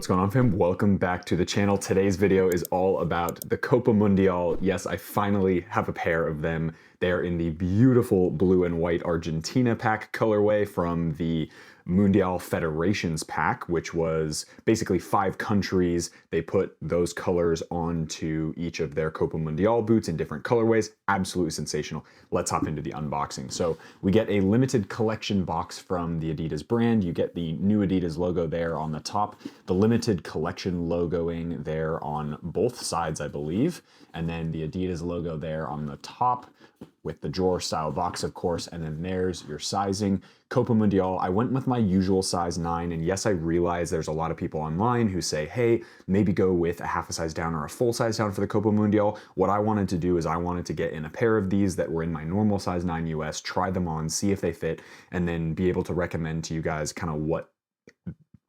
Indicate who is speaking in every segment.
Speaker 1: What's going on, fam? Welcome back to the channel. Today's video is all about the Copa Mundial. Yes, I finally have a pair of them. They're in the beautiful blue and white Argentina pack colorway from the Mundial Federations pack, which was basically 5 countries. They put those colors onto each of their Copa Mundial boots in different colorways. Absolutely sensational. Let's hop into the unboxing. So we get a limited collection box from the Adidas brand. You get the new Adidas logo there on the top, the limited collection logoing there on both sides, I believe, and then the Adidas logo there on the top with the drawer style box, of course, and then there's your sizing. Copa Mundial, I went with my usual size 9, and yes, I realize there's a lot of people online who say, hey, maybe go with a half a size down or a full size down for the Copa Mundial. What I wanted to do is I wanted to get in a pair of these that were in my normal size 9 US, try them on, see if they fit, and then be able to recommend to you guys kind of what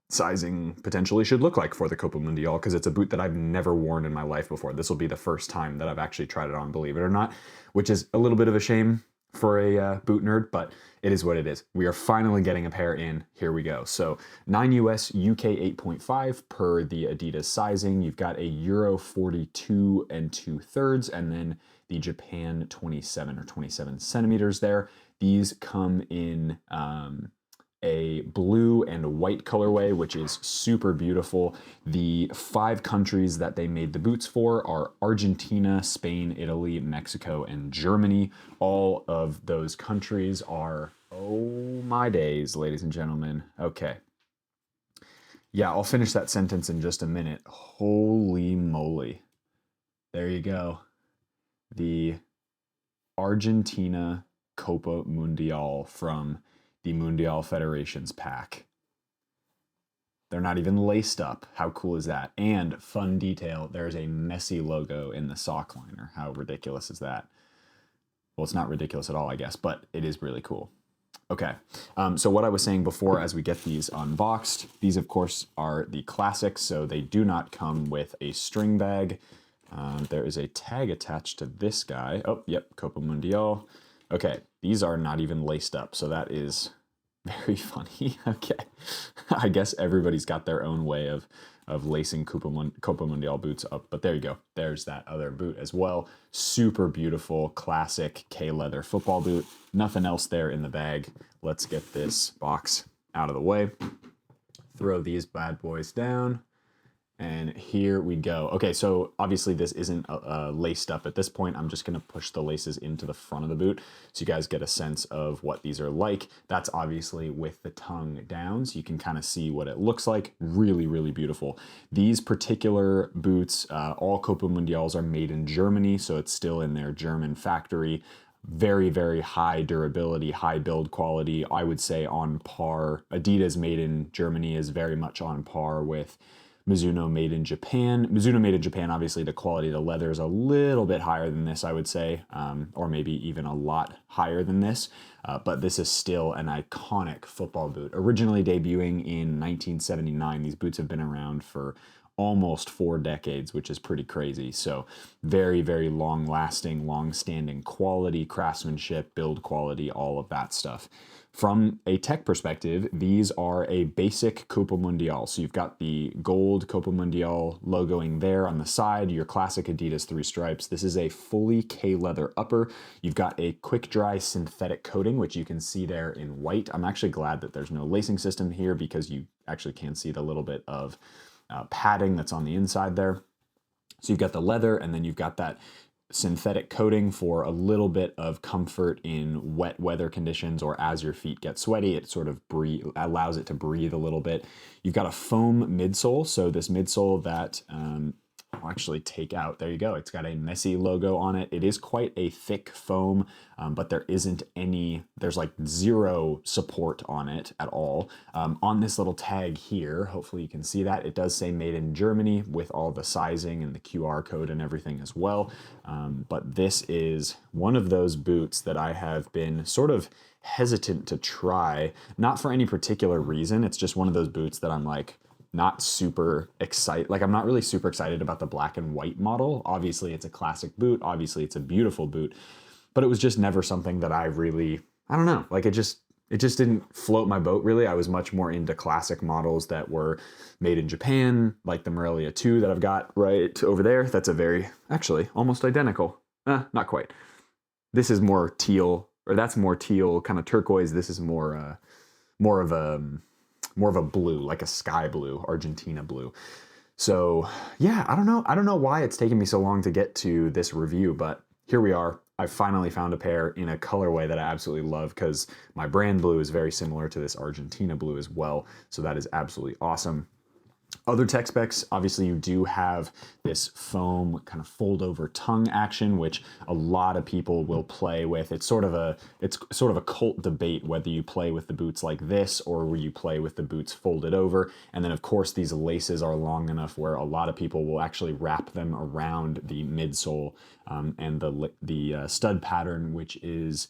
Speaker 1: sizing potentially should look like for the Copa Mundial, because it's a boot that I've never worn in my life before. This will be the first time that I've actually tried it on, believe it or not, which is a little bit of a shame for a boot nerd, but it is what it is. We are finally getting a pair in. Here we go. So 9 US, UK 8.5 per the Adidas sizing. You've got a Euro 42 and 2/3, and then the Japan 27 or 27 centimeters there. These come in a blue and white colorway, which is super beautiful. The 5 countries that they made the boots for are Argentina, Spain, Italy, Mexico, and Germany. All of those countries are, oh my days, ladies and gentlemen. Okay. Yeah, I'll finish that sentence in just a minute. Holy moly. There you go. The Argentina Copa Mundial from the Mundial Federations pack. They're not even laced up. How cool is that? And fun detail, there's a Messi logo in the sock liner. How ridiculous is that? Well, it's not ridiculous at all, I guess, but it is really cool. Okay, so what I was saying before as we get these unboxed, these of course are the classics, so they do not come with a string bag. There is a tag attached to this guy. Oh, yep, Copa Mundial. Okay, these are not even laced up, so that is very funny. Okay, I guess everybody's got their own way of lacing Copa Mundial boots up, but there you go. There's that other boot as well. Super beautiful, classic K-leather football boot. Nothing else there in the bag. Let's get this box out of the way. Throw these bad boys down. And here we go. Okay, so obviously this isn't laced up at this point. I'm just gonna push the laces into the front of the boot so you guys get a sense of what these are like. That's obviously with the tongue down, so you can kind of see what it looks like. Really, really beautiful. These particular boots, all Copa Mundials are made in Germany, so it's still in their German factory. Very, very high durability, high build quality. I would say on par. Adidas made in Germany is very much on par with Mizuno made in Japan. Mizuno made in Japan, obviously the quality of the leather is a little bit higher than this, I would say, or maybe even a lot higher than this, but this is still an iconic football boot. Originally debuting in 1979, these boots have been around for almost 4 decades, which is pretty crazy. So very, very long lasting, long standing quality, craftsmanship, build quality, all of that stuff. From a tech perspective, these are a basic Copa Mundial. So you've got the gold Copa Mundial logoing there on the side, your classic Adidas 3 stripes. This is a fully K-leather upper. You've got a quick dry synthetic coating, which you can see there in white. I'm actually glad that there's no lacing system here because you actually can see the little bit of padding that's on the inside there. So you've got the leather, and then you've got that synthetic coating for a little bit of comfort in wet weather conditions, or as your feet get sweaty, it sort of allows it to breathe a little bit. You've got a foam midsole, so this midsole that I'll actually take out. There you go. It's got a Messi logo on it. It is quite a thick foam, but there's like 0 support on it at all. On this little tag here, hopefully you can see that, it does say made in Germany with all the sizing and the QR code and everything as well. But this is one of those boots that I have been sort of hesitant to try, not for any particular reason. It's just one of those boots that I'm like, not super excited. Like, I'm not really super excited about the black and white model. Obviously it's a classic boot. Obviously it's a beautiful boot, but it was just never something that I really, I don't know, like it just, it just didn't float my boat really. I was much more into classic models that were made in Japan, like the Morelia 2 that I've got right over there. That's a very, actually, almost identical. Not quite. This is more teal, or that's more teal, kind of turquoise. This is more of a blue, like a sky blue, Argentina blue. So yeah, I don't know why it's taken me so long to get to this review, but here we are. I finally found a pair in a colorway that I absolutely love, because my brand blue is very similar to this Argentina blue as well. So that is absolutely awesome. Other tech specs, obviously you do have this foam kind of fold over tongue action, which a lot of people will play with. It's sort of a cult debate whether you play with the boots like this or where you play with the boots folded over. And then of course these laces are long enough where a lot of people will actually wrap them around the midsole and the stud pattern, which is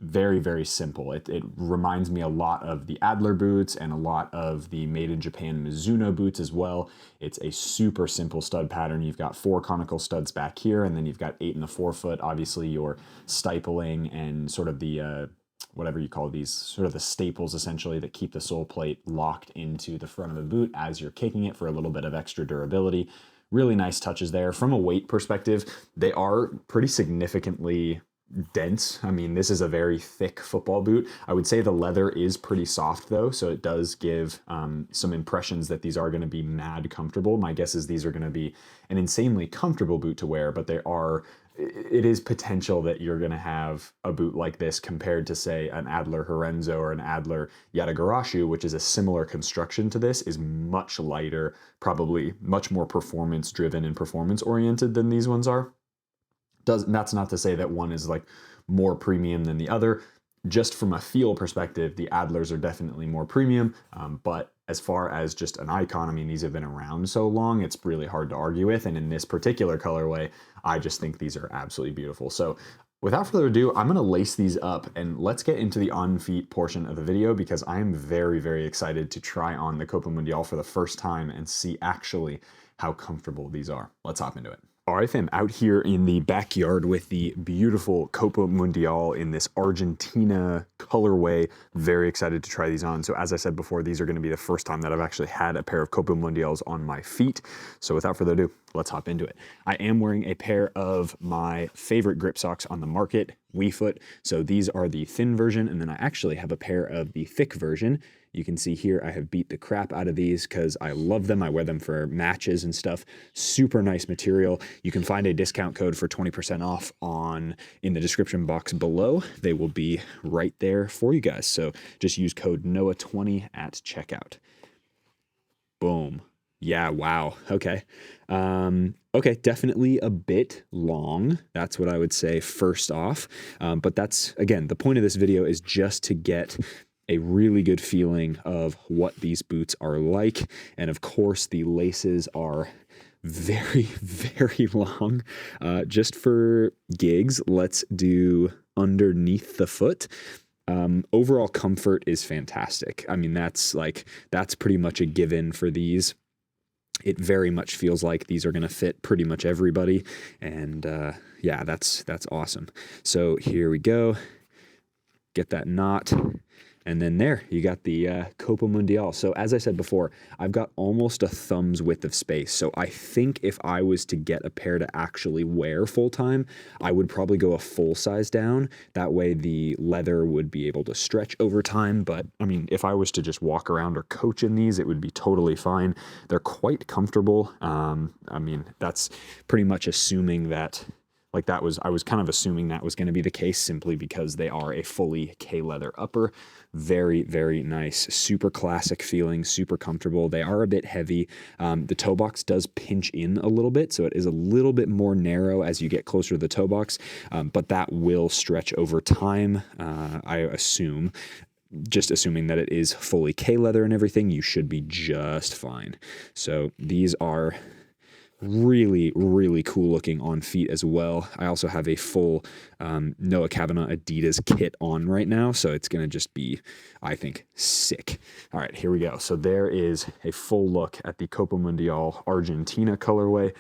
Speaker 1: very, very simple. It reminds me a lot of the Adler boots and a lot of the made in Japan Mizuno boots as well. It's a super simple stud pattern. You've got 4 conical studs back here, and then you've got 8 in the forefoot. Obviously your stipling and sort of the whatever you call these, sort of the staples essentially that keep the sole plate locked into the front of the boot as you're kicking it for a little bit of extra durability. Really nice touches there. From a weight perspective, they are pretty significantly dense. I mean, this is a very thick football boot. I would say the leather is pretty soft though, so it does give some impressions that these are going to be mad comfortable. My guess is these are going to be an insanely comfortable boot to wear, but it is potential that you're going to have a boot like this compared to, say, an Adler Horenzo or an Adler Yatagarasu, which is a similar construction to this, is much lighter, probably much more performance driven and performance oriented than these ones are. That's not to say that one is like more premium than the other. Just from a feel perspective, the Adlers are definitely more premium, but as far as just an icon, I mean, these have been around so long, it's really hard to argue with. And in this particular colorway, I just think these are absolutely beautiful. So without further ado, I'm going to lace these up and let's get into the on feet portion of the video, because I am very, very excited to try on the Copa Mundial for the first time and see actually how comfortable these are. Let's hop into it. All right, fam, out here in the backyard with the beautiful Copa Mundial in this Argentina colorway. Very excited to try these on. So as I said before, these are going to be the first time that I've actually had a pair of Copa Mundials on my feet. So without further ado, let's hop into it. I am wearing a pair of my favorite grip socks on the market, WeFoot. So these are the thin version, and then I actually have a pair of the thick version. You can see here I have beat the crap out of these because I love them. I wear them for matches and stuff. Super nice material. You can find a discount code for 20% off in the description box below. They will be right there for you guys. So just use code NOAH20 at checkout. Boom. Yeah, wow. Okay. Okay, definitely a bit long. That's what I would say first off. But that's, again, the point of this video is just to get a really good feeling of what these boots are like. And of course, the laces are very, very long. Just for gigs, let's do underneath the foot. Overall comfort is fantastic. I mean, that's pretty much a given for these. It very much feels like these are going to fit pretty much everybody. And yeah, that's awesome. So here we go. Get that knot. And then there, you got the Copa Mundial. So as I said before, I've got almost a thumb's width of space. So I think if I was to get a pair to actually wear full time, I would probably go a full size down. That way the leather would be able to stretch over time. But I mean, if I was to just walk around or coach in these, it would be totally fine. They're quite comfortable. I mean, that's pretty much assuming that I was kind of assuming that was going to be the case simply because they are a fully K-leather upper. Very, very nice, super classic feeling, super comfortable. They are a bit heavy. The toe box does pinch in a little bit, so it is a little bit more narrow as you get closer to the toe box, but that will stretch over time, I assume. Just assuming that it is fully K-leather and everything, you should be just fine. So these are really, really cool looking on feet as well. I also have a full Noah Cavanaugh Adidas kit on right now, so it's going to just be, I think, sick. All right, here we go. So there is a full look at the Copa Mundial Argentina colorway.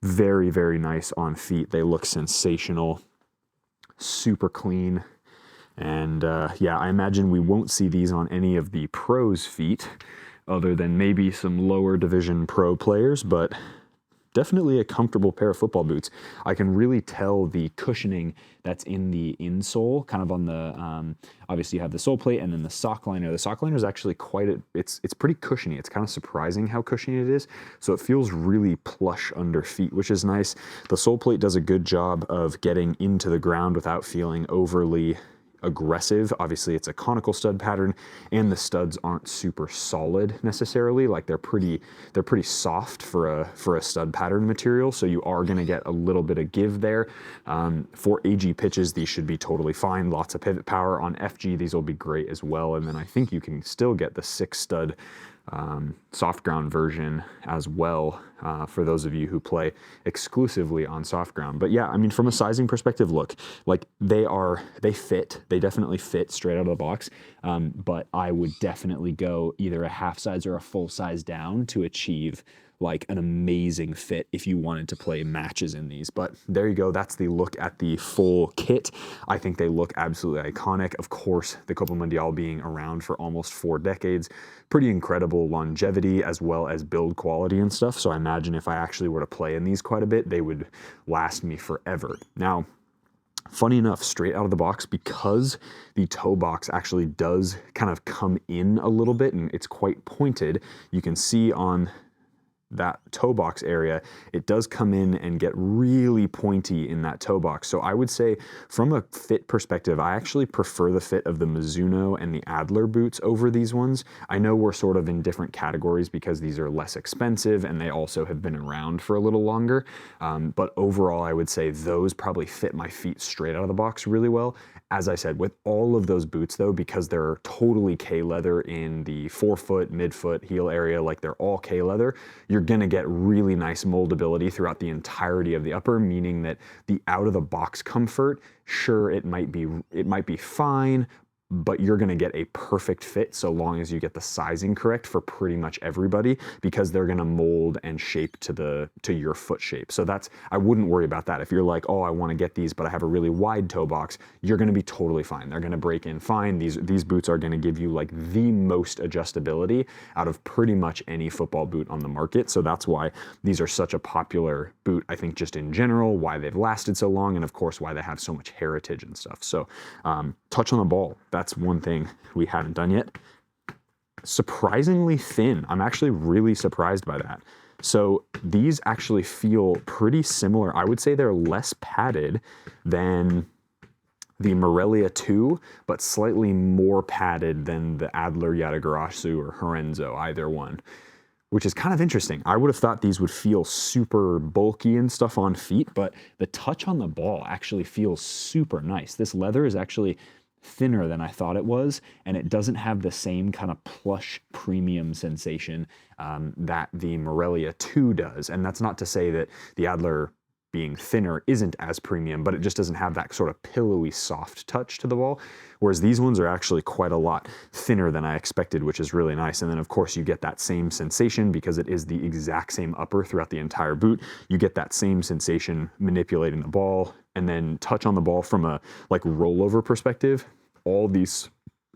Speaker 1: Very, very nice on feet. They look sensational. Super clean. And yeah, I imagine we won't see these on any of the pros' feet, other than maybe some lower division pro players, but definitely a comfortable pair of football boots. I can really tell the cushioning that's in the insole, kind of on the, obviously you have the sole plate and then the sock liner. The sock liner is actually it's pretty cushiony. It's kind of surprising how cushiony it is. So it feels really plush under feet, which is nice. The sole plate does a good job of getting into the ground without feeling overly aggressive. Obviously it's a conical stud pattern, and the studs aren't super solid necessarily. Like they're pretty soft for a stud pattern material, so you are going to get a little bit of give there. For AG pitches, these should be totally fine. Lots of pivot power. On FG, these will be great as well. And then I think you can still get the 6 stud soft ground version as well, for those of you who play exclusively on soft ground. But yeah, I mean, from a sizing perspective, look, like they definitely fit straight out of the box. But I would definitely go either a half size or a full size down to achieve like an amazing fit if you wanted to play matches in these. But there you go. That's the look at the full kit. I think they look absolutely iconic. Of course, the Copa Mundial being around for almost 4 decades, pretty incredible longevity as well as build quality and stuff. So I imagine if I actually were to play in these quite a bit, they would last me forever. Now, funny enough, straight out of the box, because the toe box actually does kind of come in a little bit and it's quite pointed, you can see on that toe box area, it does come in and get really pointy in that toe box. So I would say from a fit perspective, I actually prefer the fit of the Mizuno and the Adler boots over these ones. I know we're sort of in different categories because these are less expensive and they also have been around for a little longer. But overall, I would say those probably fit my feet straight out of the box really well. As I said, with all of those boots though, because they're totally K-leather in the forefoot, midfoot, heel area, like they're all K-leather, you're gonna get really nice moldability throughout the entirety of the upper, meaning that the out of the box comfort, sure, it might be fine, but you're gonna get a perfect fit so long as you get the sizing correct for pretty much everybody, because they're gonna mold and shape to your foot shape. So I wouldn't worry about that. If you're like, oh, I wanna get these, but I have a really wide toe box, you're gonna be totally fine. They're gonna break in fine. These boots are gonna give you like the most adjustability out of pretty much any football boot on the market. So that's why these are such a popular boot, I think, just in general, why they've lasted so long, and of course, why they have so much heritage and stuff. So touch on the ball. That's one thing we haven't done yet. Surprisingly thin. I'm actually really surprised by that. So these actually feel pretty similar. I would say they're less padded than the Morelia 2, but slightly more padded than the Adler Yatagarasu or Horenzo, either one, which is kind of interesting. I would have thought these would feel super bulky and stuff on feet, but the touch on the ball actually feels super nice. This leather is actually thinner than I thought it was, and it doesn't have the same kind of plush premium sensation that the Morelia 2 does. And that's not to say that the Adler being thinner isn't as premium, but it just doesn't have that sort of pillowy soft touch to the ball, whereas these ones are actually quite a lot thinner than I expected, which is really nice. And then of course you get that same sensation because it is the exact same upper throughout the entire boot. You get that same sensation manipulating the ball, and then touch on the ball from a like rollover perspective. All these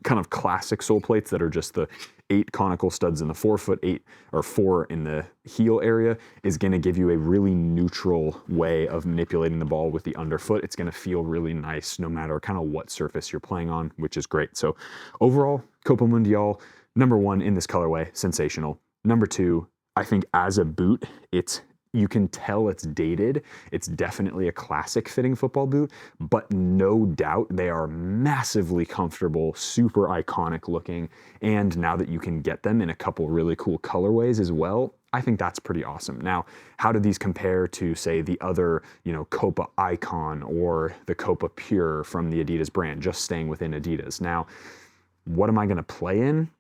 Speaker 1: kind of classic sole plates that are just the 8 conical studs in the forefoot, 8 or 4 in the heel area, is going to give you a really neutral way of manipulating the ball with the underfoot. It's going to feel really nice no matter kind of what surface you're playing on, which is great. So overall, Copa Mundial, number 1 in this colorway, sensational. Number 2, I think as a boot, you can tell it's dated. It's definitely a classic fitting football boot, but no doubt they are massively comfortable, super iconic looking. And now that you can get them in a couple really cool colorways as well, I think that's pretty awesome. Now, how do these compare to, say, the other, Copa Icon or the Copa Pure from the Adidas brand, just staying within Adidas? Now, what am I gonna play in?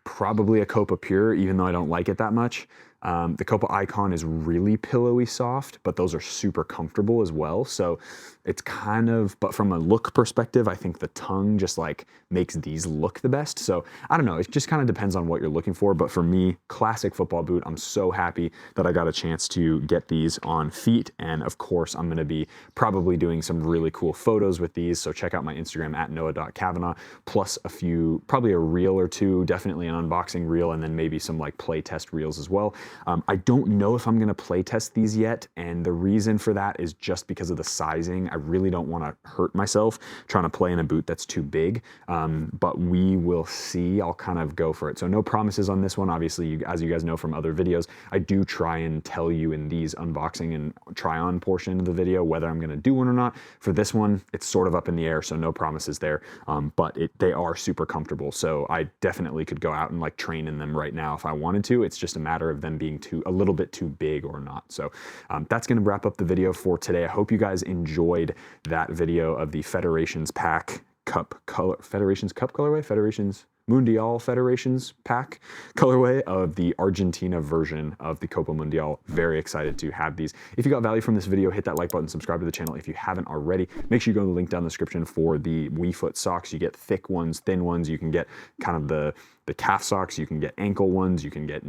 Speaker 1: Probably a Copa Pure, even though I don't like it that much. The Copa Icon is really pillowy soft, but those are super comfortable as well. So it's kind of, but from a look perspective, I think the tongue just like makes these look the best. So I don't know, it just kind of depends on what you're looking for. But for me, classic football boot. I'm so happy that I got a chance to get these on feet. And of course, I'm going to be probably doing some really cool photos with these. So check out my Instagram at noah.cavanaugh, plus a few, probably a reel or two, definitely an unboxing reel, and then maybe some like play test reels as well. I don't know if I'm going to play test these yet. And the reason for that is just because of the sizing. I really don't want to hurt myself trying to play in a boot that's too big. But we will see. I'll kind of go for it. So no promises on this one. Obviously, as you guys know from other videos, I do try and tell you in these unboxing and try on portion of the video whether I'm going to do one or not. For this one, it's sort of up in the air, so no promises there. But they are super comfortable. So I definitely could go out and like train in them right now if I wanted to. It's just a matter of them being a little bit too big or not. So that's going to wrap up the video for today. I hope you guys enjoyed that video of the Federations Pack Federations Cup colorway, Federations Mundial Federations Pack colorway of the Argentina version of the Copa Mundial. Very excited to have these. If you got value from this video, hit that like button, subscribe to the channel if you haven't already. Make sure you go to the link down in the description for the WeFoot socks. You get thick ones, thin ones. You can get kind of the calf socks. You can get ankle ones. You can get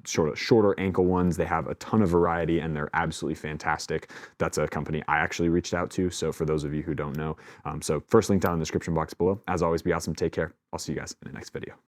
Speaker 1: shorter ankle ones. They have a ton of variety and they're absolutely fantastic. That's a company I actually reached out to. So for those of you who don't know, so first link down in the description box below. As always, be awesome. Take care. I'll see you guys in the next video.